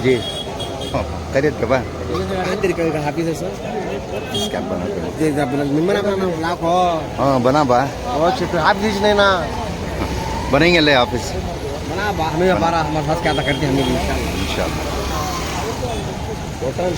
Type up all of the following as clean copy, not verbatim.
जी करीत का बा habis eso. क्या बना Dia bilang gimana kan lako. हाँ बना बा Oh, situ habis nih na. बनेंगे ले ऑफिस Mana ba? Hमें बारह हमारे साथ क्या करते हैं हमें इंशाल्लाह. इंशाल्लाह Bosan.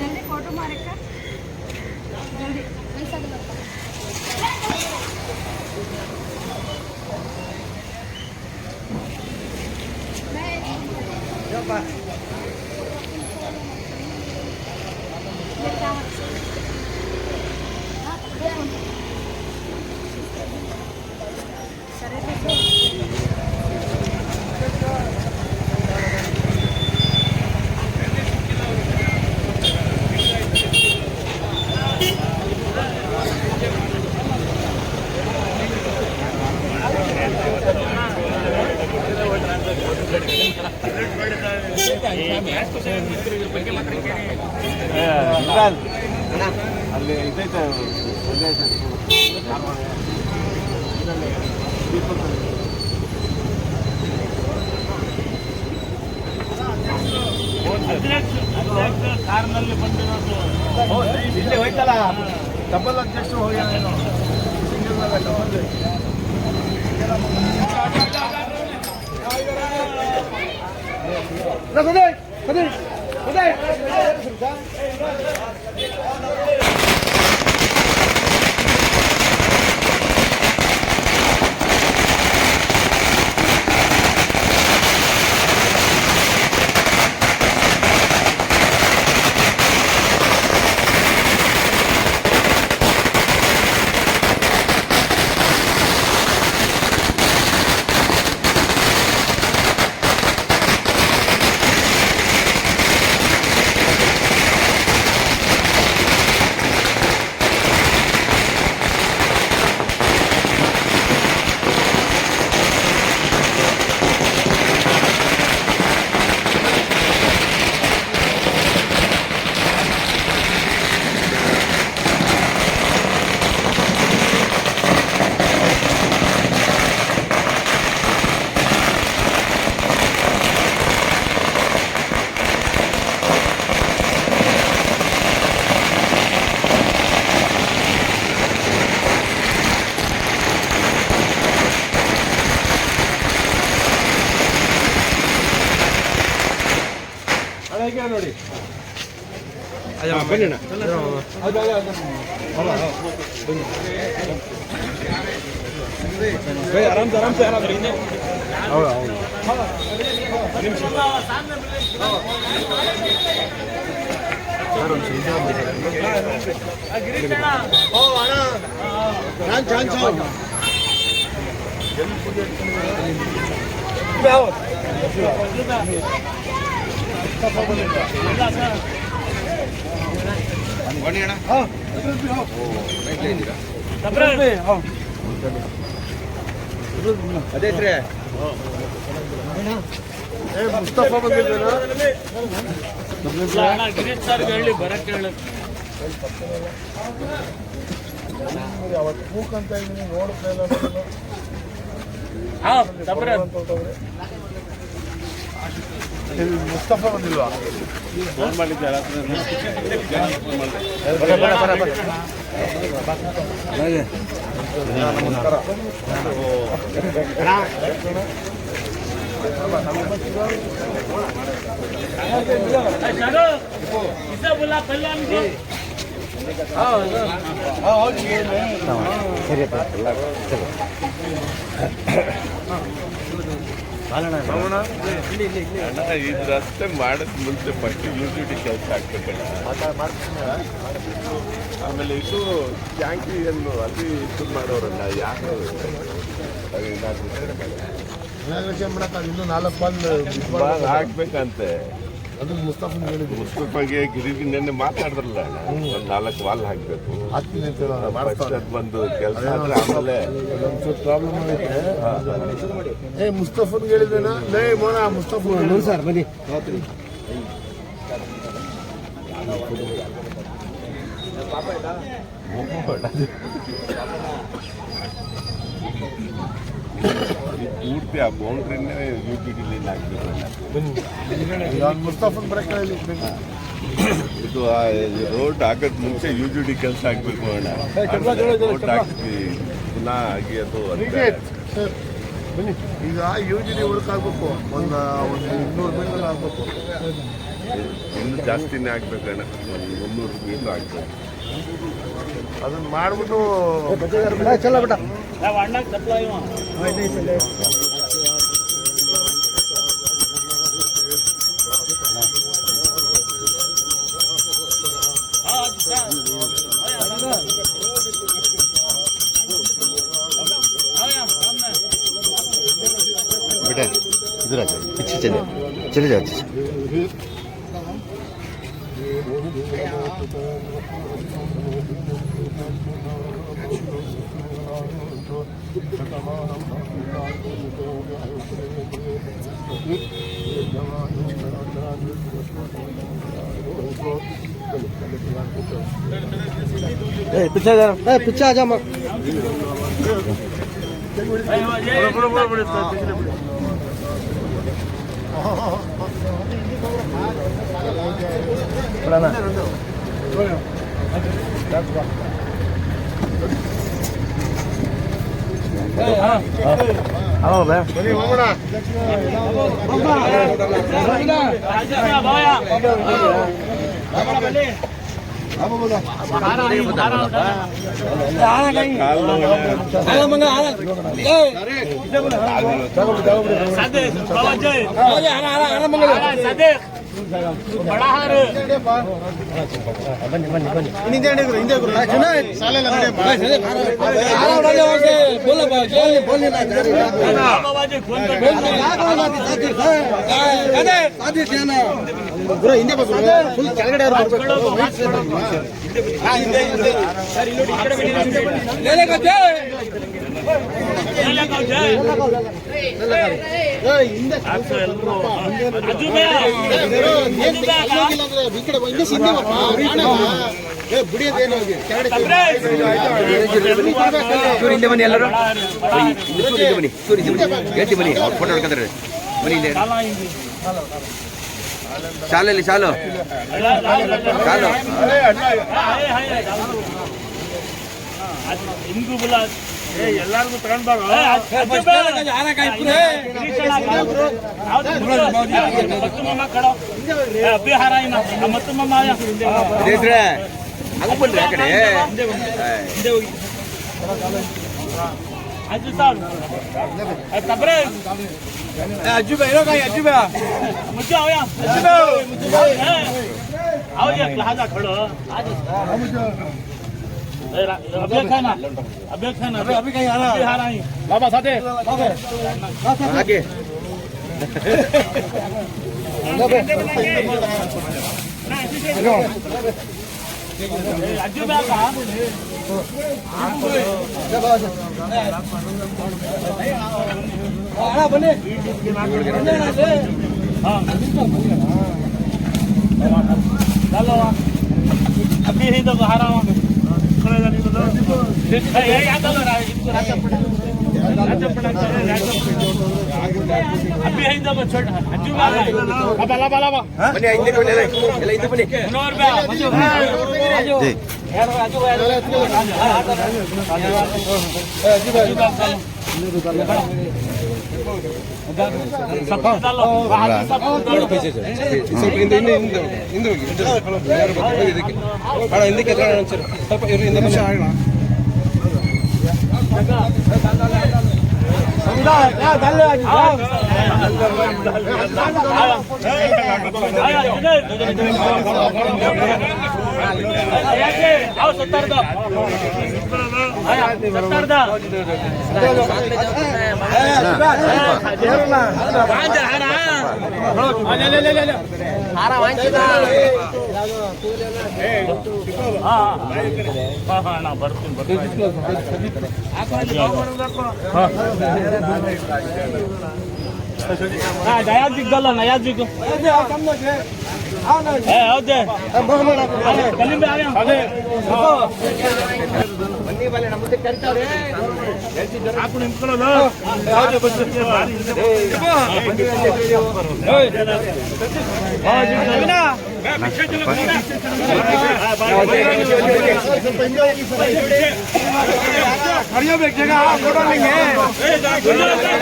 जल्दी फोटो मारे का जल्दी पैसा दे ಅಲ್ಲಿ ಇದೈತೆ ಕಾರ್ನಲ್ಲಿ ಬಂದಿರೋದು ಇಲ್ಲಿ ಹೋಯ್ತಲ್ಲ ಡಬಲ್ ಅಡ್ಜಸ್ಟ್ ಹೋಗಿ ಸಿಂಗಲ್ ಡಬಲ್ ನೋಡಿ ಬನ್ನಿ ಆರಾಮ್ ಆರಾಮ್ ಹೌದು ಹೌದು ಅದೇ ಸರಿ ಮುಸ್ತಫಾ ಬಂದಿದ್ದೇನಾ ಗಿರೀಶ್ ಸರ್ ಹೇಳಿ ಬರಕ್ಕೆ ಹೇಳಿ ಅವತ್ತು ಮೂಕ್ ಅಂತ ಇದ್ದೀನಿ ನೋಡ್ತಾ ಇಲ್ಲ ಮುಸ್ತಫಾ ಬಂದಿಲ್ವಾ ಫೋನ್ ಮಾಡಿದ್ದೆ ರಾತ್ರಿ ನಮಸ್ಕಾರ इसे बोला पहले हमको ಇದು ರಸ್ತೆ ಮಾಡೋದ್ ಮುಂಚೆ ಫಸ್ಟ್ ಯೂಟಿಲಿಟಿ ಕೆಲಸ ಆಗ್ಬೇಕಲ್ಲ ಆಮೇಲೆ ಇದು ಟ್ಯಾಂಕಿಯನ್ನು ಅಲ್ಲಿ ಇದು ಮಾಡೋರಲ್ಲ ಯಾರು ಇನ್ನೂ 4 ಬಾಲ್ ಹಾಕ್ಬೇಕಂತೆ ಅದು ಮುಸ್ತಫನ್ ಹೇಳಿದ್ರು ಮುಸ್ತಫಾಗೆ ಗಿರಿಗೆ ನಿನ್ನೆ ಮಾತಾಡಿದ್ರಲ್ಲ ಒಂದು 4 ಬಾಲ್ ಹಾಕ್ಬೇಕು ಹಾಕ್ತೀನಿ ಅಂತ ಹೇಳೋಣ ಅದ್ ಬಂದು ಕೆಲಸ ಆದ್ರೆ ಆಮೇಲೆ ಪ್ರಾಬ್ಲಮ್ ಆಗೈತೆ ಮುಸ್ತಫನ್ ಹೇಳಿದ್ದೇನಾ ಲೇ ಮೋನ ಮುಸ್ತಫನ್ ನೋಡಿ ಸರ್ ಬನ್ನಿ ಪೂರ್ತಿ ಆ ಬೌಂಡ್ರಿನೇ ಯೂಟಿಲಿಟಿ ಲೈನ್ ಹಾಕ್ಬೇಕು ಮುಸ್ತಫನ್ ಬರಕ್ಕೆ ಇದು ರೋಡ್ ಹಾಕಕ್ ಮುಂಚೆ ಯುಜಿಡಿ ಕೆಲಸ ಆಗ್ಬೇಕು ಅಣ್ಣ ರೋಡ್ ಹಾಕ್ತೀವಿ ಪುನಃ ಆಗಿ ಅದು ಬನ್ನಿ ಈಗ ಯೂಜಿಡಿ ಹುಡುಕಾಗ್ಬೇಕು ಒಂದು 200 ಮೀಟರ್ ಆಗ್ಬೇಕು ಇನ್ನು ಜಾಸ್ತಿನೇ ಆಗ್ಬೇಕಣ್ಣ ಒಂದು 300 ಮೀಟರ್ ಆಗ್ಬೇಕು ಅದನ್ನ ಮಾಡ್ಬಿಟ್ಟು ಅಣ್ಣ ಸಪ್ಲೈ बेटा इधर आ जाओ पीछे चले जाओ पीछे पीछे आ जा मत ಬನ್ನಿ ಹೋಗೋಣ ಫುಲ್ ಕೆಳಗಡೆ ಹಿಂದೆ ಬನ್ನಿ ಎಲ್ಲರೂ ಬನ್ನಿ ಗಟ್ಟಿ ಬನ್ನಿ ಅವ್ರು ಫೋಟೋ ಹೊಡ್ಕೊಂತಾರೆ ಬನ್ನಿ ಹಿಂದೆ ಶಾಲೆಯಲ್ಲಿ ಶಾಲು ಶಾಲು ಹಿಂಗೂ ಬುಲ ಎಲ್ಲಾರ್ಗು ತಗೊಂಡ್ಬಾರು ಮತ್ತೊಮ್ಮ ಕಡೋ ಬಿಹಾರ ಮತ್ತೊಮ್ಮ ಹಂಗ ಬನ್ರಿ ಆ ಕಡೆ ಹಿಂದೆ ಹೋಗಿ ಅಜ್ಜು ಸಾಬ್ ತಬ್ರೆ ಅಜ್ಜು ಬೇ ಇರೋ ಕಾಯಿ ಅಜ್ಜು ಬೇ ಮುಚ್ಚ ಅವಯ आओ ये लहाजा खड़ो अबे खाना अभी कहीं आ रहा अभी आ रहा है बाबा साथे आगे अज्जू बाबा बने हाँ चलो अभी ही तो आ रहा हूँ खड़े जाने को तो ये याद आ रहा है इनको राजा पड़ा अभी ही तो छोड़ अज्जू बाबा बाला बाला बाबा ಬನ್ನಿ ಹಿಂದೆ ಬನ್ನಿ ಎಲ್ಲ ಹಿಂದೆ ಬನ್ನಿ मनोहर बे अज्जू सब डालो सब ಸ್ವಲ್ಪ ಹಿಂದೆ ಹೋಗಿ ಇದಕ್ಕೆ ಅಣ್ಣ ಹಿಂದಕ್ಕೆ ಸ್ವಲ್ಪ ಇವ್ರು ಹಿಂದೆ ಬಂದು आओ 70 दो 70 दो नया जिगल नया जिग ಹೌದೇ ಕಲ್ಲಿಂದ ಅದೇ ಬನ್ನಿ ಬನ್ನಿ ನಮ್ಮ ಮುಂದೆ ಕರಿತಾವ್ರೆ ಹಾಕು ನಿಂತ್ಕೊಳ್ಳೋದು हरियों जगह फोटो लेंगे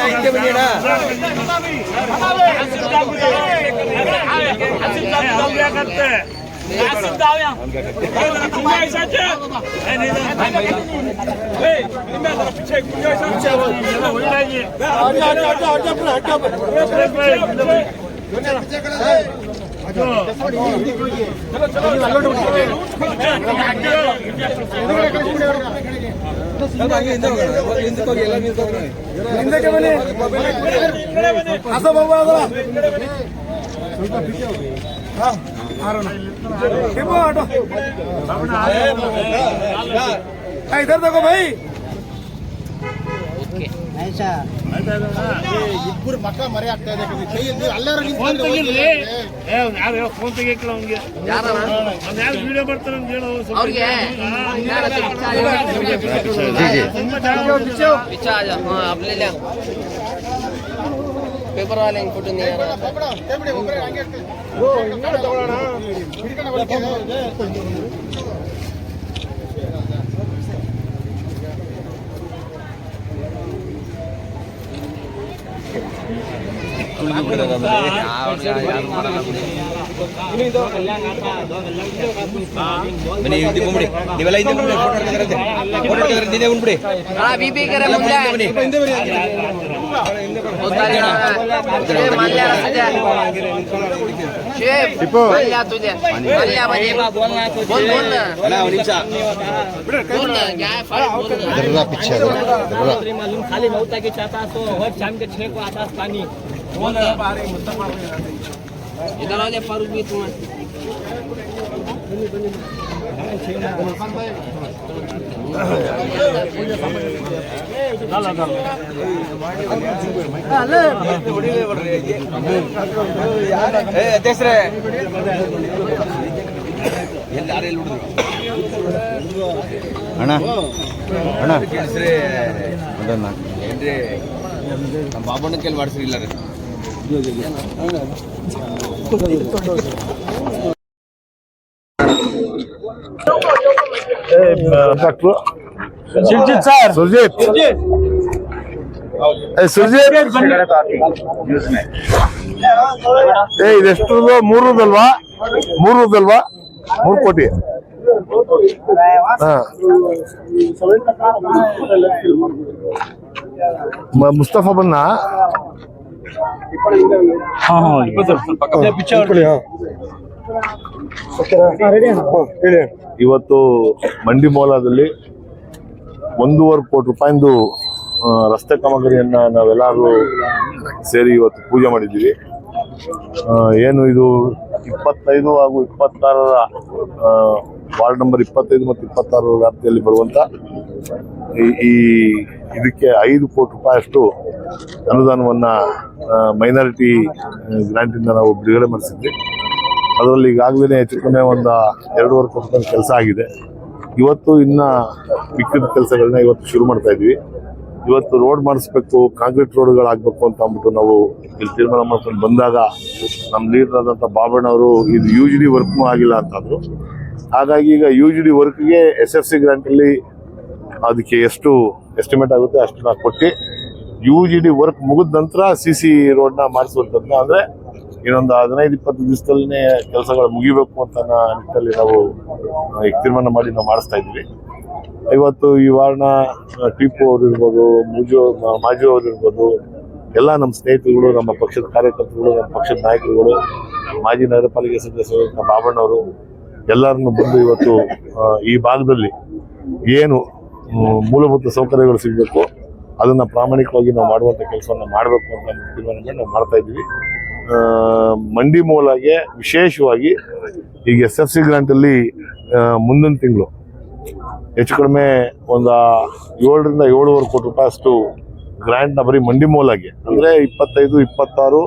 ಹಿಂದೆ ಬನ್ನಿ ಅಣ್ಣ करते ಹಿಂದಕ್ಕೆ ಬನ್ನಿ ಹಸ ಬಾಬು इधर देखो भाई ಇಬ್ಬರು ಮಕ್ಕ ಮರೆ ಆಗ್ತಾ ಇದೆ ಎಲ್ಲರೂ ಫೋನ್ ತೆಗಿಯಲ್ಲ ಅವ್ನಿಗೆ ಯಾರು ವಿಡಿಯೋ ಮಾಡ್ತಾರೆ ಅಂತ ಹೇಳೋ पेपर वाले फोटो नहीं आ रहा ಬನ್ನಿ ಹಿಂದೆ ಬಂದ್ಬಿಡಿ ನೀವೆಲ್ಲ ಹಿಂದೆ ಬಂದ್ಬಿಡಿ ಫೋಟೋ ಹಿಂದೆ ಬಂದ್ಬಿಡಿ हाँ बीबी करे मुझे मल्ल्या तुझे मल्ल्या म्हणजे बोल बोल ना ಅಲ್ಲ ಒಂದು ನಿಮಿಷ बोल ना क्या है फाइल बोल ना मालूम खाली 9 तक चाहता तो हर शाम के 6 को आता पानी इधर आ जा फारूक भी तुम्हें ಅಧ್ಯಕ್ಷರೇ ಎಲ್ಲಿ ಯಾರೆಲ್ಲಿ ಹುಡುಗರು ಅಣ್ಣ ಅಣ್ಣ ಕೇಳಿಸ್ರೆ ಅದನ್ನ ಏನ್ರಿ ನಮ್ಮ ಬಾಬಣ್ಣ ಕೇಳಿ ಮಾಡಿಸ್ರಿ ಇಲ್ಲ ರೀ ಸುರ್ಜಿತ್ ಸರ್ ಸುರ್ಜಿತ್ ಇದೆಷ್ಟು ಮೂರದಲ್ವಾ 3 ಕೋಟಿ ಹಾ ಮುಸ್ತಫಾ ಬನ್ನ ಇವತ್ತು ಮಂಡಿ ಮೌಲಾದಲ್ಲಿ 1.5 ಕೋಟಿ ರೂಪಾಯಿಂದು ರಸ್ತೆ ಕಾಮಗಾರಿಯನ್ನ ನಾವೆಲ್ಲರೂ ಸೇರಿ ಇವತ್ತು ಪೂಜೆ ಮಾಡಿದ್ದೀವಿ. ಏನು ಇದು 25 ಹಾಗೂ 26ರ ವಾರ್ಡ್ ನಂಬರ್ 25 ಮತ್ತು 26 ವ್ಯಾಪ್ತಿಯಲ್ಲಿ ಬರುವಂತ ಈ ಇದಕ್ಕೆ 5 ಕೋಟಿ ರೂಪಾಯಿ ಅಷ್ಟು ಅನುದಾನವನ್ನ ಮೈನಾರಿಟಿ ಗ್ರಾಂಟ್ ಇಂದ ನಾವು ಬಿಡುಗಡೆ ಮಾಡಿಸಿದ್ವಿ. ಅದರಲ್ಲಿ ಈಗಾಗಲೇ ಹೆಚ್ಚು ಕಡಿಮೆ ಒಂದು 2.5 ಕೋಟಿ ರೂಪಾಯಿ ಕೆಲಸ ಆಗಿದೆ. ಇವತ್ತು ಇನ್ನ ಮಿಕ್ಕಿದ ಕೆಲಸಗಳನ್ನ ಇವತ್ತು ಶುರು ಮಾಡ್ತಾ ಇದ್ವಿ. ಇವತ್ತು ರೋಡ್ ಮಾಡಿಸ್ಬೇಕು, ಕಾಂಕ್ರೀಟ್ ರೋಡ್ಗಳಾಗಬೇಕು ಅಂತ ಅಂದ್ಬಿಟ್ಟು ನಾವು ಇಲ್ಲಿ ತೀರ್ಮಾನ ಮಾಡ್ಕೊಂಡು ಬಂದಾಗ ನಮ್ಮ ಲೀಡರ್ ಆದಂಥ ಬಾಬಣ್ಣವರು ಇದು UGD ವರ್ಕ್ನೂ ಆಗಿಲ್ಲ ಅಂತಂದ್ರು. ಹಾಗಾಗಿ ಈಗ UGD ವರ್ಕ್ಗೆ SFC ಗ್ರಾಂಟಲ್ಲಿ ಅದಕ್ಕೆ ಎಷ್ಟು ಎಸ್ಟಿಮೇಟ್ ಆಗುತ್ತೆ ಅಷ್ಟು ನಾವು ಕೊಟ್ಟು UGD ವರ್ಕ್ ಮುಗಿದ ನಂತರ CC ರೋಡ್ನ ಮಾಡಿಸುವಂಥದ್ದನ್ನ ಅಂದರೆ ಇನ್ನೊಂದು 15-20 ದಿವಸದಲ್ಲೇ ಕೆಲಸಗಳು ಮುಗಿಬೇಕು ಅಂತ ನಿಟ್ಟಿನಲ್ಲಿ ನಾವು ಈಗ ತೀರ್ಮಾನ ಮಾಡಿ ನಾವು ಮಾಡಿಸ್ತಾ ಇದ್ವಿ. ಇವತ್ತು ಈ ವಾರ್ಡ್ನ ಟಿಪ್ಪು ಅವರು ಇರ್ಬೋದು, ಮಾಜು ಅವರು ಇರ್ಬೋದು, ಎಲ್ಲ ನಮ್ಮ ಸ್ನೇಹಿತರುಗಳು, ನಮ್ಮ ಪಕ್ಷದ ಕಾರ್ಯಕರ್ತರುಗಳು, ನಮ್ಮ ಪಕ್ಷದ ನಾಯಕರುಗಳು, ಮಾಜಿ ನಗರ ಪಾಲಿಕೆ ಸದಸ್ಯರು ಬಾಬಣ್ಣವರು ಎಲ್ಲರನ್ನು ಬಂದು ಇವತ್ತು ಈ ಭಾಗದಲ್ಲಿ ಏನು ಮೂಲಭೂತ ಸೌಕರ್ಯಗಳು ಸಿಗಬೇಕು ಅದನ್ನು ಪ್ರಾಮಾಣಿಕವಾಗಿ ನಾವು ಮಾಡುವಂಥ ಕೆಲಸವನ್ನು ಮಾಡಬೇಕು ಅಂತ ತೀರ್ಮಾನ ಮಾಡಿ ನಾವು ಮಾಡ್ತಾ ಇದ್ದೀವಿ. ಮಂಡಿ ಮೌಲಾಗೆ ವಿಶೇಷವಾಗಿ ಈಗ SFC ಗ್ರಾಂಟಲ್ಲಿ ಮುಂದಿನ ತಿಂಗಳು ಹೆಚ್ಚು ಕಡಿಮೆ ಒಂದು 7ರಿಂದ 7.5 ಕೋಟಿ ರೂಪಾಯಿ ಅಷ್ಟು ಗ್ರಾಂಟ್ನ ಬರೀ ಮಂಡಿ ಮೌಲಾಗೆ ಅಂದರೆ 25, 26,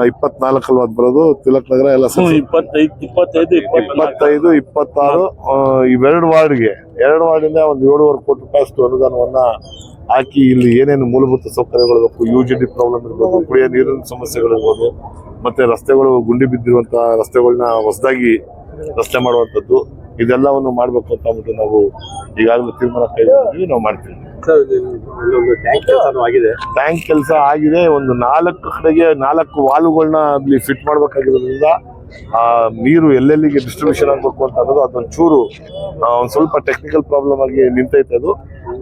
24 ಅದು ಬರೋದು ತಿಲಕ್ ನಗರ ಎಲ್ಲ 25, 26 ಇವೆರಡು ವಾರ್ಡ್ಗೆ 2 ವಾರ್ಡಿಂದ ಒಂದು 7.5 ಕೋಟಿ ರೂಪಾಯಿ ಅಷ್ಟು ಅನುದಾನವನ್ನ ಹಾಕಿ ಇಲ್ಲಿ ಏನೇನು ಮೂಲಭೂತ ಸೌಕರ್ಯಗಳು ಬೇಕು, UGD ಪ್ರಾಬ್ಲಮ್ ಇರ್ಬೋದು, ಕುಡಿಯೋ ನೀರಿನ ಸಮಸ್ಯೆಗಳಿರ್ಬೋದು, ಮತ್ತೆ ರಸ್ತೆಗಳು ಗುಂಡಿ ಬಿದ್ದಿರುವಂತ ರಸ್ತೆಗಳನ್ನ ಹೊಸದಾಗಿ ರಸ್ತೆ ಮಾಡುವಂಥದ್ದು ಇದೆಲ್ಲವನ್ನು ಮಾಡಬೇಕು ಅಂತ ಅಂದ್ಬಿಟ್ಟು ನಾವು ಈಗಾಗಲೇ ತೀರ್ಮಾನ ಕೈಗೊಂಡಿದ್ದೀವಿ. ನಾವು ಮಾಡ್ತೀವಿ. ಟ್ಯಾಂಕ್ ಕೆಲಸ ಆಗಿದೆ. ಒಂದು 4 ಕಡೆಗೆ 4 ವಾಲ್ಗಳನ್ನ ಅಲ್ಲಿ ಫಿಟ್ ಮಾಡ್ಬೇಕಾಗಿರೋದ್ರಿಂದ ನೀರು ಎಲ್ಲೆಲ್ಲಿಗೆ ಡಿಸ್ಟ್ರಿಬ್ಯೂಷನ್ ಆಗಬೇಕು ಅಂತ ಅನ್ನೋದು ಅದೊಂದು ಚೂರು ಒಂದು ಸ್ವಲ್ಪ ಟೆಕ್ನಿಕಲ್ ಪ್ರಾಬ್ಲಮ್ ಆಗಿ ನಿಂತೈತೆ.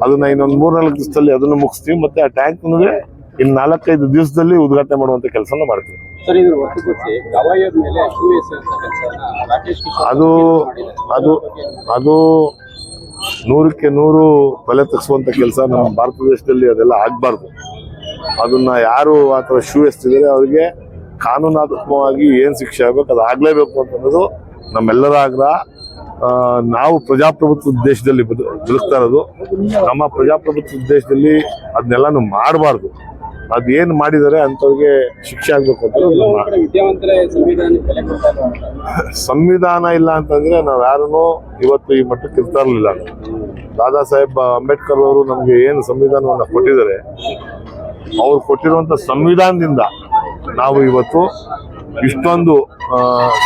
ಅದನ್ನ ಇನ್ನೊಂದು 3-4 ದಿವಸದಲ್ಲಿ ಅದನ್ನು ಮುಗಿಸ್ತೀವಿ. ಮತ್ತೆ ಆ ಟ್ಯಾಂಕ್ ಇನ್ನು 4-5 ದಿವಸದಲ್ಲಿ ಉದ್ಘಾಟನೆ ಮಾಡುವಂತ ಕೆಲಸನ ಮಾಡ್ತೀವಿ. ಅದು 100ಕ್ಕೆ 100 ತಲೆ ತಗ್ಸುವಂತ ಕೆಲಸ ನಮ್ಮ ಭಾರತ ದೇಶದಲ್ಲಿ ಅದೆಲ್ಲ ಆಗ್ಬಾರ್ದು. ಅದನ್ನ ಯಾರು ಆ ಥರ ಶೂ ಎಸ್ತಿದ್ದಾರೆ ಅವ್ರಿಗೆ ಕಾನೂನಾತ್ಮಕವಾಗಿ ಏನ್ ಶಿಕ್ಷೆ ಆಗ್ಬೇಕು ಅದು ಆಗ್ಲೇಬೇಕು ಅಂತ ಅನ್ನೋದು ನಮ್ಮೆಲ್ಲರ ಆಗ್ರಹ. ನಾವು ಪ್ರಜಾಪ್ರಭುತ್ವ ದೇಶದಲ್ಲಿ ಬದುಕ್ತಾ ಇರೋದು. ನಮ್ಮ ಪ್ರಜಾಪ್ರಭುತ್ವ ದೇಶದಲ್ಲಿ ಅದನ್ನೆಲ್ಲಾನು ಮಾಡಬಾರ್ದು. ಅದೇನು ಮಾಡಿದರೆ ಅಂಥವ್ರಿಗೆ ಶಿಕ್ಷೆ ಆಗ್ಬೇಕು ಅಂತ. ಸಂವಿಧಾನ ಇಲ್ಲ ಅಂತಂದ್ರೆ ನಾವ್ ಯಾರನ್ನು ಇವತ್ತು ಈ ಮಟ್ಟಕ್ಕೆ ಇರ್ತಾ ಇರ್ಲಿಲ್ಲ. ದಾದಾ ಸಾಹೇಬ್ ಅಂಬೇಡ್ಕರ್ ಅವರು ನಮ್ಗೆ ಏನು ಸಂವಿಧಾನವನ್ನ ಕೊಟ್ಟಿದ್ದಾರೆ, ಅವ್ರು ಕೊಟ್ಟಿರುವಂತ ಸಂವಿಧಾನದಿಂದ ನಾವು ಇವತ್ತು ಇಷ್ಟೊಂದು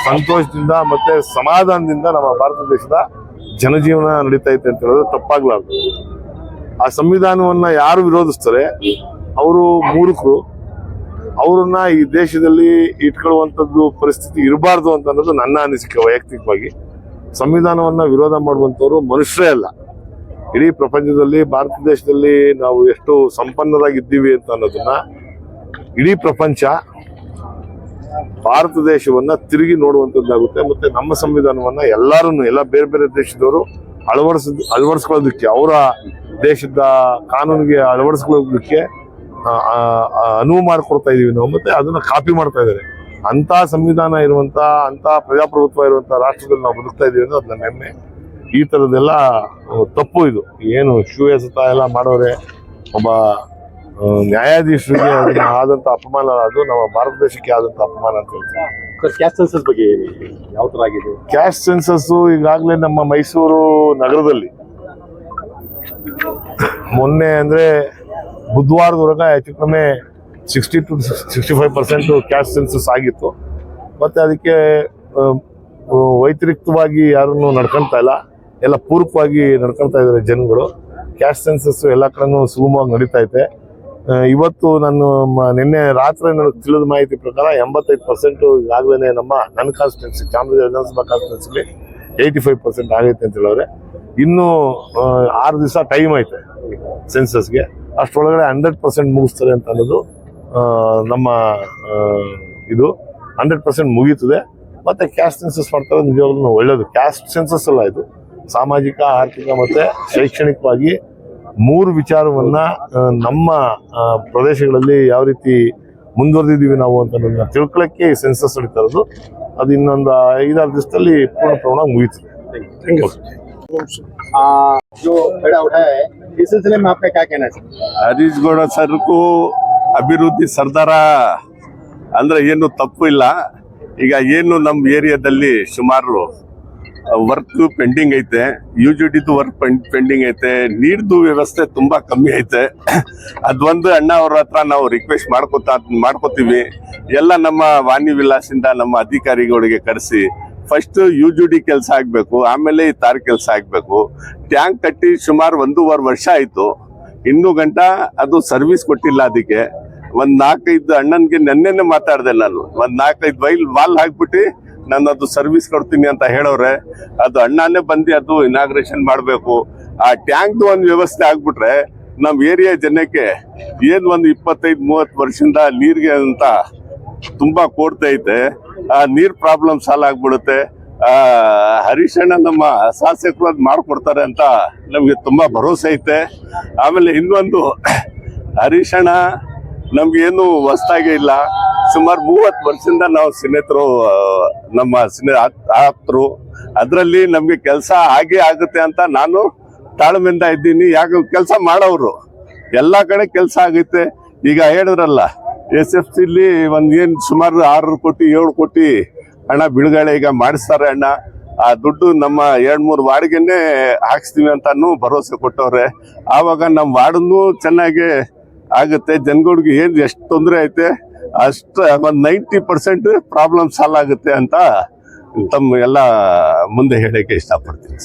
ಸಂತೋಷದಿಂದ ಮತ್ತೆ ಸಮಾಧಾನದಿಂದ ನಮ್ಮ ಭಾರತ ದೇಶದ ಜನಜೀವನ ನಡೀತಾ ಐತೆ ಅಂತ ಹೇಳಿದ್ರೆ ತಪ್ಪಾಗ್ಲಾರ್ದು. ಆ ಸಂವಿಧಾನವನ್ನ ಯಾರು ವಿರೋಧಿಸ್ತಾರೆ ಅವರು ಮೂರ್ಖರು. ಅವರನ್ನ ಈ ದೇಶದಲ್ಲಿ ಇಟ್ಕೊಳ್ಳುವಂಥದ್ದು ಪರಿಸ್ಥಿತಿ ಇರಬಾರ್ದು ಅಂತ ಅನ್ನೋದು ನನ್ನ ಅನಿಸಿಕೆ ವೈಯಕ್ತಿಕವಾಗಿ. ಸಂವಿಧಾನವನ್ನ ವಿರೋಧ ಮಾಡುವಂಥವ್ರು ಮನುಷ್ಯರೇ ಅಲ್ಲ. ಇಡೀ ಪ್ರಪಂಚದಲ್ಲಿ ಭಾರತ ದೇಶದಲ್ಲಿ ನಾವು ಎಷ್ಟು ಸಂಪನ್ನರಾಗಿದ್ದೀವಿ ಅಂತ ಅನ್ನೋದನ್ನ ಇಡೀ ಪ್ರಪಂಚ ಭಾರತ ದೇಶವನ್ನ ತಿರುಗಿ ನೋಡುವಂಥದ್ದಾಗುತ್ತೆ. ಮತ್ತೆ ನಮ್ಮ ಸಂವಿಧಾನವನ್ನ ಎಲ್ಲ ಬೇರೆ ಬೇರೆ ದೇಶದವರು ಅಳವಡಿಸ್ಕೊಳ್ಳೋದಕ್ಕೆ, ಅವರ ದೇಶದ ಕಾನೂನಿಗೆ ಅಳವಡಿಸ್ಕೊಳ್ಳೋದಕ್ಕೆ ಅನುವು ಮಾಡಿಕೊಡ್ತಾ ಇದೀವಿ ನಾವು. ಮತ್ತೆ ಅದನ್ನ ಕಾಪಿ ಮಾಡ್ತಾ ಇದ್ದಾರೆ. ಅಂತ ಸಂವಿಧಾನ ಇರುವಂತ, ಅಂತ ಪ್ರಜಾಪ್ರಭುತ್ವ ಇರುವಂತ ರಾಷ್ಟ್ರದಲ್ಲಿ ನಾವು ಬದುಕ್ತಾ ಇದೀವಿ ಅಂದ್ರೆ ಅದು ನನ್ನ ಹೆಮ್ಮೆ. ಈ ತರದೆಲ್ಲ ತಪ್ಪು. ಇದು ಏನು ಶೂ ಎಸೆತ ಎಲ್ಲ ಮಾಡೋರೆ ಒಬ್ಬ ನ್ಯಾಯಾಧೀಶರಿಗೆ ಅದನ್ನ ಆದಂತ ಅಪಮಾನ, ಅದು ನಮ್ಮ ಭಾರತ ದೇಶಕ್ಕೆ ಆದಂತ ಅಪಮಾನ ಅಂತ ಹೇಳ್ತೀನಿ. ಕ್ಯಾಸ್ಟ್ ಸೆನ್ಸಸ್ ಬಗ್ಗೆ ಯಾವ ತರ ಆಗಿದೆ? ಕ್ಯಾಸ್ಟ್ ಸೆನ್ಸಸ್ ಈಗಾಗಲೇ ನಮ್ಮ ಮೈಸೂರು ನಗರದಲ್ಲಿ ಮೊನ್ನೆ ಅಂದ್ರೆ ಬುಧವಾರದವರೆಗೆ ಹೆಚ್ಚು ಕಡಿಮೆ 60 to 65% ಕ್ಯಾಸ್ಟ್ ಸೆನ್ಸಸ್ ಆಗಿತ್ತು. ಮತ್ತೆ ಅದಕ್ಕೆ ವೈಯಕ್ತಿಕವಾಗಿ ಯಾರನ್ನು ನಡ್ಕೊಂತಾ ಇಲ್ಲ, ಎಲ್ಲ ಪೂರಕವಾಗಿ ನಡ್ಕೊಳ್ತಾ ಇದ್ದಾರೆ ಜನಗಳು. ಕ್ಯಾಸ್ಟ್ ಸೆನ್ಸಸ್ ಎಲ್ಲ ಕಡೆನೂ ಸುಗಮವಾಗಿ ನಡೀತಾ ಐತೆ. ಇವತ್ತು ನಾನು ನಿನ್ನೆ ರಾತ್ರಿ ನನಗೆ ತಿಳಿದ ಮಾಹಿತಿ ಪ್ರಕಾರ 85% ಈಗಾಗಲೇ ನನ್ನ ಕಾನ್ಸ್ಟಿಟ್ಯೂನ್ಸಿ ಚಾಮರಾಜನಗರ ವಿಧಾನಸಭಾ ಕಾನ್ಸ್ಟಿಟ್ಯೂನ್ಸಿಲಿ 85% ಆಗೈತೆ ಅಂತ ಹೇಳಿದ್ರೆ. ಇನ್ನೂ 6 ದಿವಸ ಟೈಮ್ ಐತೆ ಸೆನ್ಸಸ್ಗೆ. ಅಷ್ಟರೊಳಗಡೆ 100% ಮುಗಿಸ್ತಾರೆ ಅಂತ ಅನ್ನೋದು ನಮ್ಮ ಇದು 100% ಮುಗೀತದೆ. ಮತ್ತೆ ಕ್ಯಾಸ್ಟ್ ಸೆನ್ಸಸ್ ಮಾಡ್ತಾರೆ, ನಿಜವಾಗ್ಲೂ ಒಳ್ಳೇದು. ಕ್ಯಾಸ್ಟ್ ಸೆನ್ಸಸ್ ಅಲ್ಲ ಇದು, ಸಾಮಾಜಿಕ, ಆರ್ಥಿಕ ಮತ್ತೆ ಶೈಕ್ಷಣಿಕವಾಗಿ 3 ವಿಚಾರವನ್ನ ನಮ್ಮ ಪ್ರದೇಶಗಳಲ್ಲಿ ಯಾವ ರೀತಿ ಮುಂದುವರೆದಿದ್ದೀವಿ ನಾವು ಅಂತ ತಿಳ್ಕೊಳ್ಳೋಕ್ಕೆ ಸೆನ್ಸಸ್ ನಡೀತಾ ಇರೋದು. ಅದು ಇನ್ನೊಂದು 5-6 ದಿವಸದಲ್ಲಿ ಪೂರ್ಣ ಪ್ರಮಾಣ ಮುಗೀತದೆ. जो बड़ा उठा है इस सिलसिले में आपका क्या कहना है? ಹರೀಶ್ ಗೌಡ ಸರ್ಗೂ ಅಭಿವೃದ್ಧಿ ಸರ್ದಾರ ಅಂದ್ರೆ ಏನು ತಪ್ಪು ಇಲ್ಲ. ಈಗ ಏನು ನಮ್ಮ ಏರಿಯಾದಲ್ಲಿ ಸುಮಾರು ವರ್ಕ್ ಪೆಂಡಿಂಗ್ ಐತೆ, UGDದು ವರ್ಕ್ ಪೆಂಡಿಂಗ್ ಐತೆ, ನೀರ್ದು ವ್ಯವಸ್ಥೆ ತುಂಬಾ ಕಮ್ಮಿ ಐತೆ. ಅದೊಂದು ಅಣ್ಣ ಅವ್ರ ಹತ್ರ ನಾವು ರಿಕ್ವೆಸ್ಟ್ ಮಾಡ್ಕೋತೀವಿ. ಎಲ್ಲ ನಮ್ಮ ವಾಣಿ ವಿಲಾಸಿಂದ ನಮ್ಮ ಅಧಿಕಾರಿಗಳಿಗೆ ಕರೆಸಿ ಫಸ್ಟ್ UGD ಕೆಲಸ ಆಗ್ಬೇಕು, ಆಮೇಲೆ ಈ ತಾರ್ ಕೆಲಸ ಆಗ್ಬೇಕು. ಟ್ಯಾಂಕ್ ಕಟ್ಟಿ ಸುಮಾರು 1.5 ವರ್ಷ ಆಯ್ತು, ಇನ್ನೂ ಗಂಟ ಅದು ಸರ್ವಿಸ್ ಕೊಟ್ಟಿಲ್ಲ. ಅದಕ್ಕೆ 4-5 ಅಣ್ಣನ್ಗೆ ನೆನ್ನೆನೆ ಮಾತಾಡ್ದೆ ನಾನು. 4-5 ವಾಲ್ ಹಾಕ್ಬಿಟ್ಟು ನಾನು ಅದು ಸರ್ವಿಸ್ ಕೊಡ್ತೀನಿ ಅಂತ ಹೇಳೋರೆ. ಅದು ಅಣ್ಣನೇ ಬಂದು ಅದು ಇನಾಗ್ರೇಷನ್ ಮಾಡಬೇಕು. ಆ ಟ್ಯಾಂಕ್ ಒಂದು ವ್ಯವಸ್ಥೆ ಆಗ್ಬಿಟ್ರೆ ನಮ್ ಏರಿಯಾ ಜನಕ್ಕೆ ಏನ್ ಒಂದು 25-30 ವರ್ಷದಿಂದ ನೀರ್ಗೆ ಅಂತ ತುಂಬಾ ಕೋಡ್ತಾ ಐತೆ. ಆ ನೀರ್ ಪ್ರಾಬ್ಲಮ್ ಸಾಲ್ವ್ ಆಗ್ಬಿಡುತ್ತೆ. ಹರೀಶ್ ಅಣ್ಣ ನಮ್ಮ ಶಾಸಕರು ಅದ್ ಮಾಡ್ಕೊಡ್ತಾರೆ ಅಂತ ನಮ್ಗೆ ತುಂಬಾ ಭರವಸೆ ಐತೆ. ಆಮೇಲೆ ಇನ್ನೊಂದು, ಹರೀಶ್ ಅಣ್ಣ ನಮ್ಗೇನು ಹೊಸ್ತಾಗೆ ಇಲ್ಲ. ಸುಮಾರು 30 ವರ್ಷದಿಂದ ನಾವು ಸ್ನೇಹಿತರು, ನಮ್ಮ ಆಪ್ತರು. ಅದರಲ್ಲಿ ನಮ್ಗೆ ಕೆಲಸ ಹಾಗೆ ಆಗುತ್ತೆ ಅಂತ ನಾನು ತಾಳ್ಮೆಯಿಂದ ಇದ್ದೀನಿ. ಯಾಕೆ ಕೆಲಸ ಮಾಡೋರು ಎಲ್ಲಾ ಕಡೆ ಕೆಲಸ ಆಗುತ್ತೆ. ಈಗ ಹೇಳಿದ್ರಲ್ಲ SFCಲಿ ಏನ್ ಸುಮಾರು 6 ಕೋಟಿ 7 ಕೋಟಿ ಹಣ ಬಿಡುಗಡೆ ಈಗ ಮಾಡಿಸ್ತಾರೆ ಅಣ್ಣ. ಆ ದುಡ್ಡು ನಮ್ಮ 2-3 ವಾರ್ಡ್ಗೆನೆ ಹಾಕ್ಸ್ತೀವಿ ಅಂತಾನು ಭರವಸೆ ಕೊಟ್ಟವ್ರೆ. ಆವಾಗ ನಮ್ಮ ವಾರ್ಡನ್ನು ಚೆನ್ನಾಗಿ ಆಗುತ್ತೆ. ಜನಗಳಿಗೆ ಏನ್ ಎಷ್ಟು ತೊಂದರೆ ಐತೆ ಅಷ್ಟು 90% ಪ್ರಾಬ್ಲಮ್ ಸಾಲ್ವ್ ಆಗುತ್ತೆ ಅಂತ ತಮ್ಮ ಎಲ್ಲ ಮುಂದೆ ಹೇಳಕ್ಕೆ ಇಷ್ಟಪಡ್ತೀನಿ.